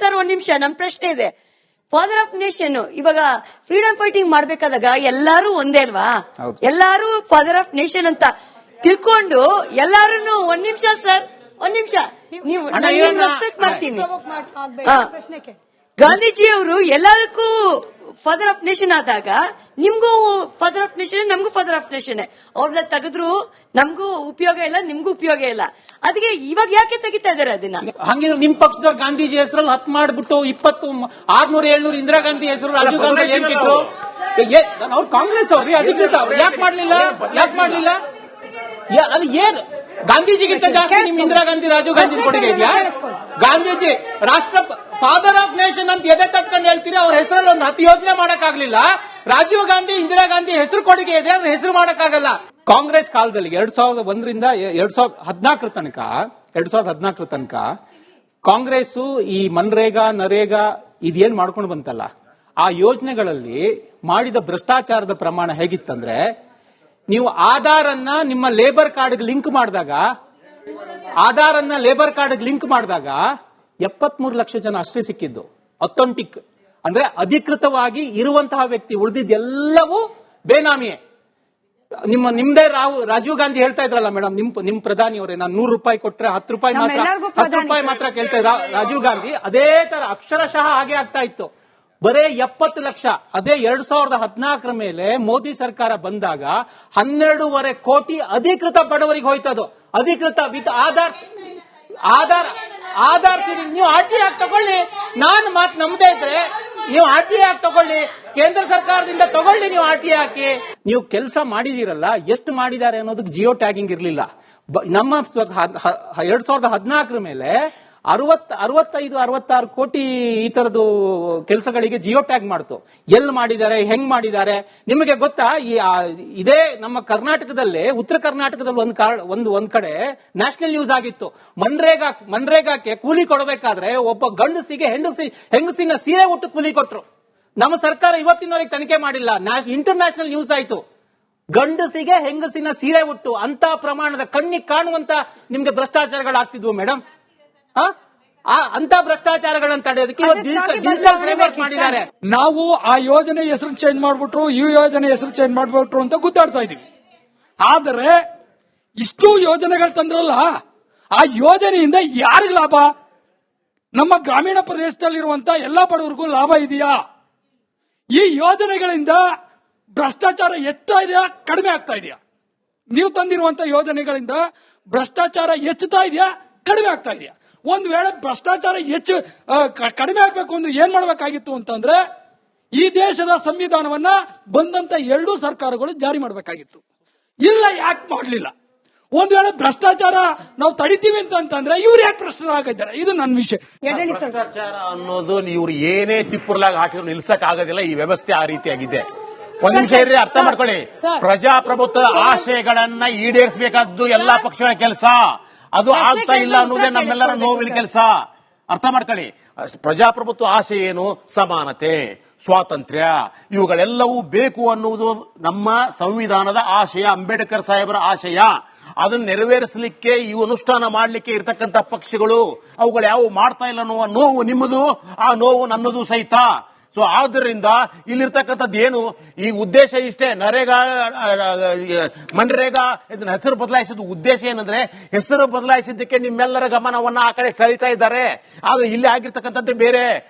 Sir, ಒಂದ್ ನಿಮಿಷ. ನಮ್ ಪ್ರಶ್ನೆ ಇದೆ. ಫಾದರ್ ಆಫ್ ನೇಷನ್ ಇವಾಗ ಫ್ರೀಡಮ್ ಫೈಟಿಂಗ್ ಮಾಡ್ಬೇಕಾದಾಗ ಎಲ್ಲಾರು ಒಂದೇ ಅಲ್ವಾ? ಎಲ್ಲಾರು ಫಾದರ್ ಆಫ್ ನೇಷನ್ ಅಂತ ತಿಳ್ಕೊಂಡು ಎಲ್ಲಾರು ಒಂದ್ ನಿಮಿಷ ಸರ್, ಒಂದ್ ನಿಮಿಷ ನೀವು ರೆಸ್ಪೆಕ್ಟ್ ಮಾಡ್ತೀನಿ. ಗಾಂಧೀಜಿ ಅವರು ಎಲ್ಲದಕ್ಕೂ ಫಾದರ್ ಆಫ್ ನೇಷನ್ ಆದಾಗ ನಿಮ್ಗೂ ಫಾದರ್ ಆಫ್ ನೇಷನ್, ನಮಗೂ ಫಾದರ್ ಆಫ್ ನೇಷನ್. ಅವ್ರನ್ನ ತೆಗೆದ್ರು ನಮಗೂ ಉಪಯೋಗ ಇಲ್ಲ, ನಿಮ್ಗೂ ಉಪಯೋಗ ಇಲ್ಲ. ಅದಕ್ಕೆ ಇವಾಗ ಯಾಕೆ ತೆಗಿತಾ ಇದಾರೆ ಅದನ್ನ? ಹಂಗಿದ್ರೆ ನಿಮ್ ಪಕ್ಷದವ್ರು ಗಾಂಧೀಜಿ ಹೆಸರಲ್ಲಿ ಹತ್ ಮಾಡ್ಬಿಟ್ಟು 600-700 ಇಂದಿರಾ ಗಾಂಧಿ ಹೆಸರು ರಾಜೀವ್ ಗಾಂಧಿ ಏನ್ ಕಿಟ್ರು? ಅವ್ರು ಕಾಂಗ್ರೆಸ್ ಅವ್ರಿ ಅಧಿಕೃತ. ಯಾಕೆ ಮಾಡ್ಲಿಲ್ಲ? ಅದು ಏನ್ ಗಾಂಧೀಜಿಗಿಂತ ಜಾಸ್ತಿ ನಿಮ್ ಇಂದಿರಾ ಗಾಂಧಿ ರಾಜೀವ್ ಗಾಂಧಿ ಕೊಡುಗೆ ಇದೆಯಾ? ಗಾಂಧೀಜಿ ರಾಷ್ಟ್ರ ಫಾದರ್ ಆಫ್ ನೇಷನ್ ಅಂತ ಎದೆ ತಟ್ಕೊಂಡು ಹೇಳ್ತೀರಿ. ಅವ್ರ ಹೆಸರಲ್ಲಿ ಒಂದು 10 ಯೋಜನೆ ಮಾಡಕ್ಕಾಗ್ಲಿಲ್ಲ. ರಾಜೀವ್ ಗಾಂಧಿ, ಇಂದಿರಾ ಗಾಂಧಿ ಹೆಸರು ಕೊಡುಗೆ ಇದೆ, ಅದ್ರ ಹೆಸರು ಮಾಡಕ್ಕಾಗಲ್ಲ. ಕಾಂಗ್ರೆಸ್ ಕಾಲದಲ್ಲಿ 2001ರಿಂದ 2014 ತನಕ ಕಾಂಗ್ರೆಸ್ ಈ ಮನ್ರೇಗಾ, ನರೇಗಾ ಇದೇನ್ ಮಾಡ್ಕೊಂಡು ಬಂತಲ್ಲ, ಆ ಯೋಜನೆಗಳಲ್ಲಿ ಮಾಡಿದ ಭ್ರಷ್ಟಾಚಾರದ ಪ್ರಮಾಣ ಹೇಗಿತ್ತಂದ್ರೆ, ನೀವು ಆಧಾರ್ ಅನ್ನ ನಿಮ್ಮ ಲೇಬರ್ ಕಾರ್ಡ್ ಲಿಂಕ್ ಮಾಡಿದಾಗ 73 ಲಕ್ಷ ಜನ ಅಷ್ಟೇ ಸಿಕ್ಕಿದ್ದು ಅಥೆಂಟಿಕ್, ಅಂದ್ರೆ ಅಧಿಕೃತವಾಗಿ ಇರುವಂತಹ ವ್ಯಕ್ತಿ. ಉಳಿದಿದ್ದೆಲ್ಲವೂ ಬೇನಾಮಿಯೇ. ನಿಮ್ದೇ ರಾಜೀವ್ ಗಾಂಧಿ ಹೇಳ್ತಾ ಇದ್ರಲ್ಲ ಮೇಡಮ್, ನಿಮ್ ಪ್ರಧಾನಿ ಅವರೇ, ನಾನು 100 ರೂಪಾಯಿ ಕೊಟ್ರೆ 10 ರೂಪಾಯಿ ಮಾತ್ರ ಕೇಳ್ತಾ ಇದ್ರ ರಾಜೀವ್ ಗಾಂಧಿ. ಅದೇ ತರ ಅಕ್ಷರಶಃ ಹಾಗೆ ಆಗ್ತಾ ಇತ್ತು. ಬರೇ 70 ಲಕ್ಷ. ಅದೇ 2014 ಮೇಲೆ ಮೋದಿ ಸರ್ಕಾರ ಬಂದಾಗ 12.5 ಕೋಟಿ ಅಧಿಕೃತ ಬಡವರಿಗೆ ಹೋಯ್ತದು. ಅಧಿಕೃತ ವಿತ್ ಆಧಾರ್ ಸೀಡಿಂಗ್. ನೀವು RTI ಆಗಿ ತಗೊಳ್ಳಿ, ನಾನು ಮಾತು ನಮ್ದೇ ಇದ್ರೆ ನೀವು RTI ಆಗಿ ತಗೊಳ್ಳಿ, ಕೇಂದ್ರ ಸರ್ಕಾರದಿಂದ ತಗೊಳ್ಳಿ, ನೀವು RTI ಹಾಕಿ. ನೀವು ಕೆಲಸ ಮಾಡಿದಿರಲ್ಲ, ಎಷ್ಟು ಮಾಡಿದ್ದಾರೆ ಅನ್ನೋದಕ್ಕೆ ಜಿಯೋ ಟ್ಯಾಗಿಂಗ್ ಇರಲಿಲ್ಲ. ನಮ್ಮ 2014 ಮೇಲೆ 65-66 ಕೋಟಿ ಈ ತರದ್ದು ಕೆಲಸಗಳಿಗೆ ಜಿಯೋ ಟ್ಯಾಗ್ ಮಾಡ್ತು. ಎಲ್ಲಿ ಮಾಡಿದ್ದಾರೆ, ಹೆಂಗ್ ಮಾಡಿದ್ದಾರೆ ನಿಮಗೆ ಗೊತ್ತಾ? ಇದೇ ನಮ್ಮ ಕರ್ನಾಟಕದಲ್ಲೇ, ಉತ್ತರ ಕರ್ನಾಟಕದಲ್ಲಿ ಒಂದ್ ಕಡೆ ನ್ಯಾಷನಲ್ ನ್ಯೂಸ್ ಆಗಿತ್ತು. ಮನ್ರೇಗಾಕ್ಕೆ ಕೂಲಿ ಕೊಡಬೇಕಾದ್ರೆ ಒಬ್ಬ ಗಂಡಸಿಗೆ ಹೆಂಗಸಿನ ಸೀರೆ ಉಟ್ಟು ಕೂಲಿ ಕೊಟ್ರು. ನಮ್ಮ ಸರ್ಕಾರ ಇವತ್ತಿನವರೆಗೆ ತನಿಖೆ ಮಾಡಿಲ್ಲ. ಇಂಟರ್ನ್ಯಾಷನಲ್ ನ್ಯೂಸ್ ಆಯ್ತು. ಗಂಡಸಿಗೆ ಹೆಂಗಸಿನ ಸೀರೆ ಉಟ್ಟು ಅಂತ ಪ್ರಮಾಣದ ಕಣ್ಣಿಗೆ ಕಾಣುವಂತ ನಿಮ್ಗೆ ಭ್ರಷ್ಟಾಚಾರಗಳಾಗ್ತಿದ್ವು ಮೇಡಮ್. ಅಂತ ಭ್ರಷ್ಟಾಚಾರಗಳನ್ನು ತಡೆಯೋದಕ್ಕೆ ಡಿಜಿಟಲ್ ಫ್ರೇಮ್ವರ್ಕ್ ಮಾಡಿದ್ದಾರೆ. ನಾವು ಆ ಯೋಜನೆ ಹೆಸರು ಚೇಂಜ್ ಮಾಡ್ಬಿಟ್ರು, ಈ ಯೋಜನೆ ಹೆಸರು ಚೇಂಜ್ ಮಾಡ್ಬಿಟ್ರು ಅಂತ ಗುದ್ದಾಡ್ತಾ ಇದೀವಿ. ಆದರೆ ಇಷ್ಟು ಯೋಜನೆಗಳು ತಂದ್ರಲ್ಲ, ಆ ಯೋಜನೆಯಿಂದ ಯಾರಿಗ ಲಾಭ? ನಮ್ಮ ಗ್ರಾಮೀಣ ಪ್ರದೇಶದಲ್ಲಿರುವಂತ ಎಲ್ಲಾ ಬಡವರಿಗೂ ಲಾಭ ಇದೆಯಾ? ಈ ಯೋಜನೆಗಳಿಂದ ಭ್ರಷ್ಟಾಚಾರ ಹೆಚ್ಚುತ್ತಾ ಇದೆಯಾ, ಕಡಿಮೆ ಆಗ್ತಾ ಇದೆಯಾ? ನೀವು ತಂದಿರುವಂತ ಯೋಜನೆಗಳಿಂದ ಭ್ರಷ್ಟಾಚಾರ ಹೆಚ್ಚುತ್ತಾ ಇದೆಯಾ, ಕಡಿಮೆ ಆಗ್ತಾ ಇದೆಯಾ? ಒಂದ್ ವೇಳೆ ಭ್ರಷ್ಟಾಚಾರ ಕಡಿಮೆ ಆಗ್ಬೇಕು ಅಂದ್ರೆ ಏನ್ ಮಾಡಬೇಕಾಗಿತ್ತು ಅಂತಂದ್ರೆ, ಈ ದೇಶದ ಸಂವಿಧಾನವನ್ನ ಬಂದಂತ 2 ಸರ್ಕಾರಗಳು ಜಾರಿ ಮಾಡಬೇಕಾಗಿತ್ತು. ಇಲ್ಲ, ಯಾಕೆ ಮಾಡಲಿಲ್ಲ? ಒಂದ್ ವೇಳೆ ಭ್ರಷ್ಟಾಚಾರ ನಾವು ತಡಿತೀವಿ ಅಂತಂದ್ರೆ ಇವ್ರು ಯಾಕೆ ಭ್ರಷ್ಟರಾಗಿದ್ದಾರೆ? ಇದು ನನ್ನ ವಿಷಯ. ಭ್ರಷ್ಟಾಚಾರ ಅನ್ನೋದು ಇವ್ರು ಏನೇ ತಿಪ್ಪುರ್ಲಾಗ ಹಾಕಿದ್ರು ನಿಲ್ಸಕ್ ಆಗೋದಿಲ್ಲ. ಈ ವ್ಯವಸ್ಥೆ ಆ ರೀತಿಯಾಗಿದೆ. ಒಂದ್ ನಿಮಿಷ ಇರ್ರಿ, ಅರ್ಥ ಮಾಡ್ಕೊಳ್ಳಿ. ಪ್ರಜಾಪ್ರಭುತ್ವದ ಆಶಯಗಳನ್ನ ಈಡೇರಿಸಬೇಕಾದ್ದು ಎಲ್ಲಾ ಪಕ್ಷಗಳ ಕೆಲಸ. ಅದು ಆಗ್ತಾ ಇಲ್ಲ ಅನ್ನೋದೇ ನಮ್ಮೆಲ್ಲರ ನೋವಿನ ಕೆಲಸ. ಅರ್ಥ ಮಾಡ್ಕೊಳ್ಳಿ. ಪ್ರಜಾಪ್ರಭುತ್ವ ಆಶಯ ಏನು? ಸಮಾನತೆ, ಸ್ವಾತಂತ್ರ್ಯ, ಇವುಗಳೆಲ್ಲವೂ ಬೇಕು ಅನ್ನುವುದು ನಮ್ಮ ಸಂವಿಧಾನದ ಆಶಯ, ಅಂಬೇಡ್ಕರ್ ಸಾಹೇಬರ ಆಶಯ. ಅದನ್ನು ನೆರವೇರಿಸಲಿಕ್ಕೆ, ಇವು ಅನುಷ್ಠಾನ ಮಾಡಲಿಕ್ಕೆ ಇರತಕ್ಕಂಥ ಪಕ್ಷಗಳು ಅವುಗಳು ಯಾವ ಮಾಡ್ತಾ ಇಲ್ಲ ಅನ್ನುವ ನೋವು ನಿಮ್ಮದು, ಆ ನೋವು ನನ್ನದು ಸಹಿತ. ಸೊ ಆದ್ದರಿಂದ ಇಲ್ಲಿರ್ತಕ್ಕಂಥದ್ದು ಏನು, ಈ ಉದ್ದೇಶ ಇಷ್ಟೇ. ಮನ್ರೇಗಾ ಇದನ್ನ ಹೆಸರು ಬದಲಾಯಿಸಿದ ಉದ್ದೇಶ ಏನಂದ್ರೆ, ಹೆಸರು ಬದಲಾಯಿಸಿದ್ದಕ್ಕೆ ನಿಮ್ಮೆಲ್ಲರ ಗಮನವನ್ನ ಆ ಕಡೆ ಸೆಳೀತಾ ಇದ್ದಾರೆ. ಆದ್ರೆ ಇಲ್ಲಿ ಆಗಿರ್ತಕ್ಕಂಥದ್ದು ಬೇರೆ.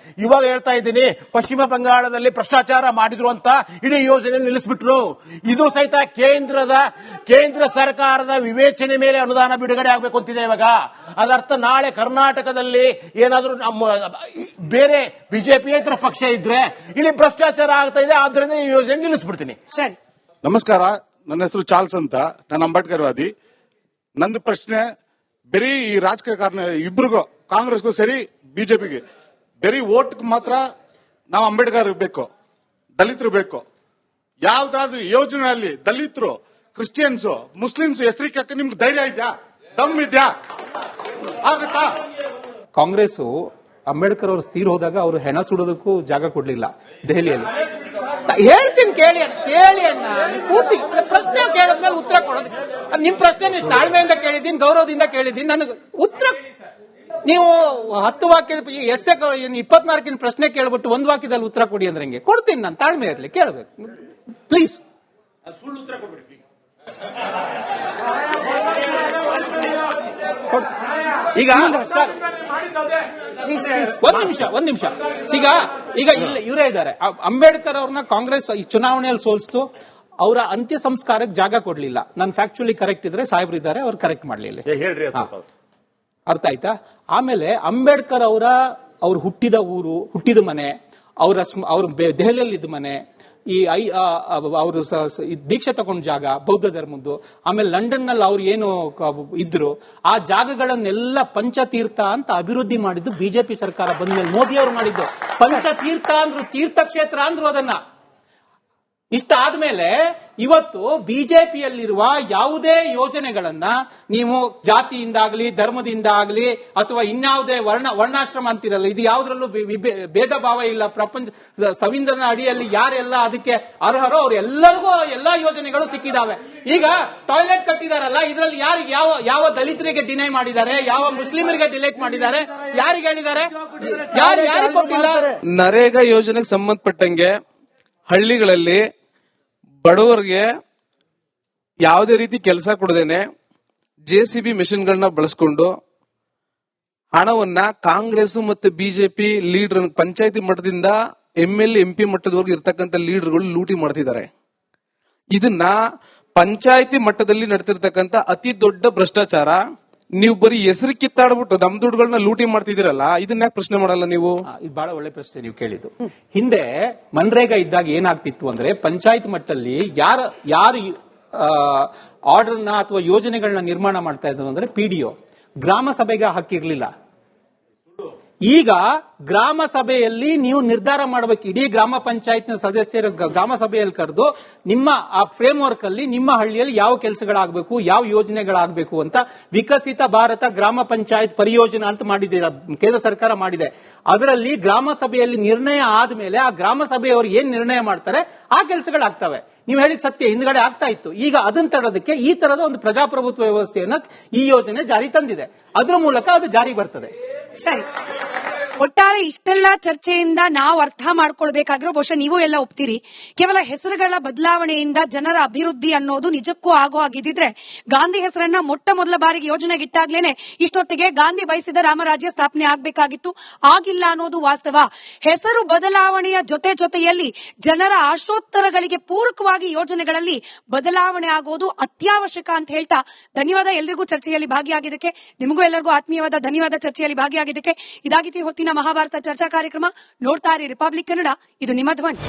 ಇವಾಗ ಹೇಳ್ತಾ ಇದ್ದೀನಿ, ಪಶ್ಚಿಮ ಬಂಗಾಳದಲ್ಲಿ ಭ್ರಷ್ಟಾಚಾರ ಮಾಡಿದ್ರು ಅಂತ ಇಡೀ ಯೋಜನೆ ನಿಲ್ಲಿಸ್ಬಿಟ್ರು. ಇದು ಸಹಿತ ಕೇಂದ್ರ ಸರ್ಕಾರದ ವಿವೇಚನೆ ಮೇಲೆ ಅನುದಾನ ಬಿಡುಗಡೆ ಆಗಬೇಕು ಅಂತಿದೆ ಇವಾಗ. ಅದರ್ಥ ನಾಳೆ ಕರ್ನಾಟಕದಲ್ಲಿ ಏನಾದ್ರೂ ಬೇರೆ ಬಿಜೆಪಿಯೇತರ ಪಕ್ಷ ಇದ್ರೆ ಇಲ್ಲಿ ಭ್ರಷ್ಟಾಚಾರ ಆಗ್ತಾ ಇದೆ, ಆದ್ರಿಂದ ಈ ಯೋಜನೆ ನಿಲ್ಲಿಸ್ಬಿಡ್ತೀನಿ. ನಮಸ್ಕಾರ, ನನ್ನ ಹೆಸರು ಚಾರ್ಲ್ಸ್ ಅಂತ, ನಾನು ಅಂಬೇಡ್ಕರ್ವಾದಿ. ನಂದು ಪ್ರಶ್ನೆ ಬರೀ ಈ ರಾಜಕೀಯ ಕಾರಣ ಇಬ್ರಿಗೂ, ಕಾಂಗ್ರೆಸ್ಗೂ ಸರಿ ಬಿಜೆಪಿಗೆ, ಬರೀ ಓಟ್ ಮಾತ್ರ ನಾವು ಅಂಬೇಡ್ಕರ್ ಬೇಕು, ದಲಿತರು ಬೇಕು. ಯಾವ್ದಾದ್ರು ಯೋಜನೆಯಲ್ಲಿ ದಲಿತರು, ಕ್ರಿಶ್ಚಿಯನ್ಸ್, ಮುಸ್ಲಿಮ್ಸ್ ಹೆಸರಿಗೆ ನಿಮ್ಗೆ ಧೈರ್ಯ ಇದೆಯಾ? ದಮ್ ಇದೆಯಾ? ಆಗುತ್ತಾ? ಕಾಂಗ್ರೆಸ್ ಅಂಬೇಡ್ಕರ್ ಅವರು ತೀರ್ ಹೋದಾಗ ಅವರು ಹೆಣ ಸುಡೋದಕ್ಕೂ ಜಾಗ ಕೊಡ್ಲಿಲ್ಲ ದೆಹಲಿಯಲ್ಲಿ. ಹೇಳ್ತೀನಿ ಕೇಳಿ ಅಣ್ಣ, ಪೂರ್ತಿ ಪ್ರಶ್ನೆ ಕೇಳಿದ್ಮೇಲೆ ಉತ್ತರ ಕೊಡೋದು. ನಿಮ್ ಪ್ರಶ್ನೆ ತಾಳ್ಮೆಯಿಂದ ಕೇಳಿದ್ದೀನಿ, ಗೌರವದಿಂದ ಕೇಳಿದ್ದೀನಿ. ನನಗೆ ಉತ್ತರ ನೀವು 10 ವಾಕ್ಯದ ಎಸ್ಸೆ 24 ಪ್ರಶ್ನೆ ಕೇಳ್ಬಿಟ್ಟು 1 ವಾಕ್ಯದಲ್ಲಿ ಉತ್ತರ ಕೊಡಿ ಅಂದ್ರೆ ಹೆಂಗೆ? ಕೊಡ್ತೀನಿ ನಾನು, ತಾಳ್ಮೆ ಇರಲಿ, ಕೇಳಬೇಕು ಪ್ಲೀಸ್. ಸುಳ್ಳು ಉತ್ತರ ಕೊಡ್ಬೇಡಿ ಪ್ಲೀಸ್. ಈಗ ಸರ್ ಒಂದ್ ನಿಮಿಷ ಈಗ ಇಲ್ಲ ಇವರೇ ಇದ್ದಾರೆ. ಅಂಬೇಡ್ಕರ್ ಅವ್ರನ್ನ ಕಾಂಗ್ರೆಸ್ ಈ ಚುನಾವಣೆಯಲ್ಲಿ ಸೋಲಿಸ್ತು, ಅವರ ಅಂತ್ಯ ಸಂಸ್ಕಾರಕ್ಕೆ ಜಾಗ ಕೊಡ್ಲಿಲ್ಲ. ನಾನು ಫ್ಯಾಕ್ಚುಲಿ ಕರೆಕ್ಟ್ ಇದ್ರೆ ಸಾಹೇಬ್ರು ಇದ್ದಾರೆ, ಅವ್ರು ಕರೆಕ್ಟ್ ಮಾಡ್ಲಿಲ್ಲ. ಹೇಳ್ರಿ ಅರ್ಥ ಆಯ್ತಾ? ಆಮೇಲೆ ಅಂಬೇಡ್ಕರ್ ಅವ್ರು ಹುಟ್ಟಿದ ಊರು, ಹುಟ್ಟಿದ ಮನೆ, ಅವ್ರ ದೆಹಲಿಯಲ್ಲಿ ಇದ್ದ ಮನೆ, ಈ ಅವರು ದೀಕ್ಷೆ ತಗೊಂಡ ಜಾಗ ಬೌದ್ಧ ಧರ್ಮದ್ದು, ಆಮೇಲೆ ಲಂಡನ್ ನಲ್ಲಿ ಅವ್ರು ಏನು ಇದ್ರು ಆ ಜಾಗಗಳನ್ನೆಲ್ಲ ಪಂಚತೀರ್ಥ ಅಂತ ಅಭಿವೃದ್ಧಿ ಮಾಡಿದ್ದು ಬಿಜೆಪಿ ಸರ್ಕಾರ ಬಂದ್ಮೇಲೆ ಮೋದಿ ಅವರು ಮಾಡಿದ್ದು. ಪಂಚತೀರ್ಥ ಅಂದ್ರು, ತೀರ್ಥಕ್ಷೇತ್ರ ಅಂದ್ರು ಅದನ್ನ. ಇಷ್ಟ ಆದ್ಮೇಲೆ ಇವತ್ತು ಬಿಜೆಪಿಯಲ್ಲಿರುವ ಯಾವುದೇ ಯೋಜನೆಗಳನ್ನ ನೀವು ಜಾತಿಯಿಂದಾಗ್ಲಿ ಧರ್ಮದಿಂದ ಆಗ್ಲಿ ಅಥವಾ ಇನ್ಯಾವುದೇ ವರ್ಣಾಶ್ರಮ ಅಂತಿರಲ್ಲ, ಇದು ಯಾವುದ್ರಲ್ಲೂ ಭೇದ ಭಾವ ಇಲ್ಲ. ಪ್ರಪಂಚ ಸಂವಿಧಾನ ಅಡಿಯಲ್ಲಿ ಯಾರೆಲ್ಲ ಅದಕ್ಕೆ ಅರ್ಹರೋ ಅವ್ರೆಲ್ಲರಿಗೂ ಎಲ್ಲಾ ಯೋಜನೆಗಳು ಸಿಕ್ಕಿದಾವೆ. ಈಗ ಟಾಯ್ಲೆಟ್ ಕಟ್ಟಿದಾರಲ್ಲ, ಇದರಲ್ಲಿ ಯಾರಿಗೆ ಯಾವ ದಲಿತರಿಗೆ ಡಿನೈ ಮಾಡಿದ್ದಾರೆ, ಯಾವ ಮುಸ್ಲಿಮರಿಗೆ ಡಿಲೈಟ್ ಮಾಡಿದ್ದಾರೆ, ಯಾರಿಗೆ ಹೇಳಿದ್ದಾರೆ? ಯಾರಿಗೆ ಕೊಟ್ಟಿಲ್ಲ? ನರೇಗಾ ಯೋಜನೆಗೆ ಸಂಬಂಧಪಟ್ಟಂಗೆ ಹಳ್ಳಿಗಳಲ್ಲಿ ಬಡವರಿಗೆ ಯಾವುದೇ ರೀತಿ ಕೆಲಸ ಕೊಡದೇನೆ JCB ಮಿಷನ್ಗಳನ್ನ ಬಳಸ್ಕೊಂಡು ಹಣವನ್ನ ಕಾಂಗ್ರೆಸ್ ಮತ್ತು ಬಿಜೆಪಿ ಲೀಡರ್ ಪಂಚಾಯತಿ ಮಟ್ಟದಿಂದ MLA MP ಮಟ್ಟದವರೆಗೂ ಇರ್ತಕ್ಕಂಥ ಲೀಡರ್ಗಳು ಲೂಟಿ ಮಾಡ್ತಿದ್ದಾರೆ. ಇದನ್ನ ಪಂಚಾಯತಿ ಮಟ್ಟದಲ್ಲಿ ನಡೆತಿರ್ತಕ್ಕಂಥ ಅತಿ ದೊಡ್ಡ ಭ್ರಷ್ಟಾಚಾರ. ನೀವು ಬರೀ ಹೆಸರು ಕಿತ್ತಾಡ್ಬಿಟ್ಟು ನಮ್ ದುಡ್ಡುಗಳನ್ನ ಲೂಟಿ ಮಾಡ್ತಿದ್ದೀರಲ್ಲ, ಇದನ್ನ ಯಾಕೆ ಪ್ರಶ್ನೆ ಮಾಡಲ್ಲ ನೀವು? ಇದು ಬಹಳ ಒಳ್ಳೆ ಪ್ರಶ್ನೆ ನೀವು ಕೇಳಿದ್ದು. ಹಿಂದೆ ಮನ್ರೇಗಾ ಇದ್ದಾಗ ಏನಾಗ್ತಿತ್ತು ಅಂದ್ರೆ ಪಂಚಾಯತ್ ಮಟ್ಟದಲ್ಲಿ ಯಾರು ಆರ್ಡರ್ನ ಅಥವಾ ಯೋಜನೆಗಳನ್ನ ನಿರ್ಮಾಣ ಮಾಡ್ತಾ ಇದ್ರು ಅಂದ್ರೆ PDO, ಗ್ರಾಮ ಸಭೆಗೆ ಹಾಕಿರ್ಲಿಲ್ಲ. ಈಗ ಗ್ರಾಮ ಸಭೆಯಲ್ಲಿ ನೀವು ನಿರ್ಧಾರ ಮಾಡಬೇಕು. ಇಡೀ ಗ್ರಾಮ ಪಂಚಾಯತ್ ಸದಸ್ಯರ ಗ್ರಾಮ ಸಭೆಯಲ್ಲಿ ಕರೆದು ನಿಮ್ಮ ಆ ಫ್ರೇಮ್ ವರ್ಕ್ ಅಲ್ಲಿ ನಿಮ್ಮ ಹಳ್ಳಿಯಲ್ಲಿ ಯಾವ ಕೆಲಸಗಳಾಗಬೇಕು, ಯಾವ ಯೋಜನೆಗಳಾಗಬೇಕು ಅಂತ ವಿಕಸಿತ ಭಾರತ ಗ್ರಾಮ ಪಂಚಾಯತ್ ಪರಿಯೋಜನಾ ಅಂತ ಮಾಡಿದೆ, ಕೇಂದ್ರ ಸರ್ಕಾರ ಮಾಡಿದೆ. ಅದರಲ್ಲಿ ಗ್ರಾಮ ಸಭೆಯಲ್ಲಿ ನಿರ್ಣಯ ಆದ್ಮೇಲೆ ಆ ಗ್ರಾಮ ಸಭೆಯವರು ಏನ್ ನಿರ್ಣಯ ಮಾಡ್ತಾರೆ ಆ ಕೆಲಸಗಳಾಗ್ತವೆ. ನೀವು ಹೇಳಿದ ಸತ್ಯ, ಹಿಂದ್ಗಡೆ ಆಗ್ತಾ ಇತ್ತು. ಈಗ ಅದನ್ನ ತಡೋದಕ್ಕೆ ಈ ತರದ ಒಂದು ಪ್ರಜಾಪ್ರಭುತ್ವ ವ್ಯವಸ್ಥೆಯನ್ನ ಈ ಯೋಜನೆ ಜಾರಿ ತಂದಿದೆ. ಅದರ ಮೂಲಕ ಅದು ಜಾರಿ ಬರ್ತದೆ. ಸರಿ, ಒಟ್ಟಾರೆ ಇಷ್ಟೆಲ್ಲ ಚರ್ಚೆಯಿಂದ ನಾವು ಅರ್ಥ ಮಾಡ್ಕೊಳ್ಬೇಕಾಗಿರೋ, ಬಹುಶಃ ನೀವು ಎಲ್ಲ ಒಪ್ತೀರಿ, ಕೇವಲ ಹೆಸರುಗಳ ಬದಲಾವಣೆಯಿಂದ ಜನರ ಅಭಿವೃದ್ಧಿ ಅನ್ನೋದು ನಿಜಕ್ಕೂ ಆಗೋ ಆಗಿದ್ರೆ ಗಾಂಧಿ ಹೆಸರನ್ನ ಮೊಟ್ಟ ಮೊದಲ ಬಾರಿಗೆ ಯೋಜನೆಗಿಟ್ಟಾಗ್ಲೇನೆ ಇಷ್ಟೊತ್ತಿಗೆ ಗಾಂಧಿ ಬಯಸಿದ ರಾಮರಾಜ್ಯ ಸ್ಥಾಪನೆ ಆಗ್ಬೇಕಾಗಿತ್ತು. ಆಗಿಲ್ಲ ಅನ್ನೋದು ವಾಸ್ತವ. ಹೆಸರು ಬದಲಾವಣೆಯ ಜೊತೆಯಲ್ಲಿ ಜನರ ಆಶೋತ್ತರಗಳಿಗೆ ಪೂರಕವಾಗಿ ಯೋಜನೆಗಳಲ್ಲಿ ಬದಲಾವಣೆ ಆಗೋದು ಅತ್ಯವಶ್ಯಕ ಅಂತ ಹೇಳ್ತಾ ಧನ್ಯವಾದ ಎಲ್ರಿಗೂ ಚರ್ಚೆಯಲ್ಲಿ ಭಾಗಿಯಾಗಿದ್ದಕ್ಕೆ. ನಿಮಗೂ ಎಲ್ಲರಿಗೂ ಆತ್ಮೀಯವಾದ ಧನ್ಯವಾದ ಚರ್ಚೆಯಲ್ಲಿ ಭಾಗಿಯಾಗಿದ್ದಕ್ಕೆ. ಇದಾಗಿತ್ತು ಹೊತ್ತಿನ ಮಹಾಭಾರತ ಚರ್ಚಾ ಕಾರ್ಯಕ್ರಮ. ನೋಡ್ತಾ ಇರಿ ರಿಪಬ್ಲಿಕ್ ಕನ್ನಡ, ಇದು ನಿಮ್ಮ ಧ್ವನಿ.